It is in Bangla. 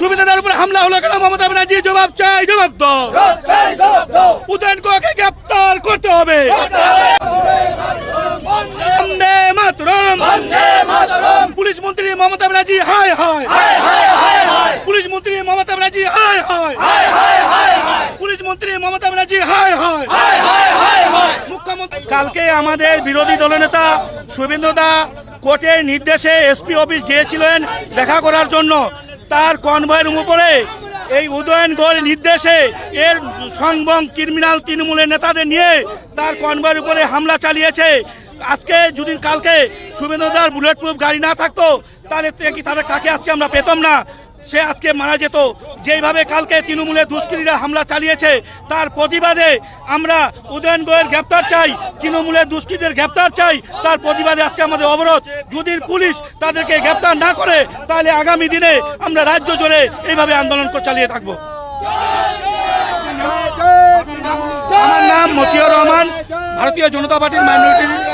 সুবিধাদার উপর হামলা হলো কেন? মমতা ব্যানার্জি জবাব চাই, জবাব দাও। উদয়ন গুহকে গ্রেপ্তার করতে হবে। বন্দে মাতরম। পুলিশ মন্ত্রী মমতা ব্যানার্জি হায় হায়। পুলিশ মন্ত্রী মমতা ব্যানার্জি হায় হায়। পুলিশ মন্ত্রী মমতা ব্যানার্জি হায় হায়। মুখ্যমন্ত্রী কালকে আমাদের বিরোধী দলনেতা শুভেন্দু দা কোর্টের নির্দেশে এসপি অফিস গিয়েছিলেন দেখা করার জন্য। তার কনভয়ের উপরে এই উদয়ন গুহর নির্দেশে এর সংবং ক্রিমিনাল তৃণমূলের নেতাদের নিয়ে তার কনভয়ের উপরে হামলা চালিয়েছে। আজকে যদি কালকে শুভেন্দুদার বুলেট প্রুফ গাড়ি না থাকতো তাহলে কি তারা কাকে আজকে আমরা পেতাম না, সে আজকে মারা যেত। যেইভাবে কালকে তৃণমূলের দুষ্কৃতীরা হামলা চালিয়েছে তার প্রতিবাদে আমরা উদয়ন গুহের গ্রেপ্তার চাই, তৃণমূলের দুষ্কৃতীদের গ্রেপ্তার চাই। তার প্রতিবাদে আজকে আমাদের অবরোধ। যদি পুলিশ তাদেরকে গ্রেপ্তার না করে তাহলে আগামী দিনে আমরা রাজ্য জুড়ে এইভাবে আন্দোলন চালিয়ে থাকবো। আমার নাম মতিউর রহমান, ভারতীয় জনতা পার্টির মাইনরিটি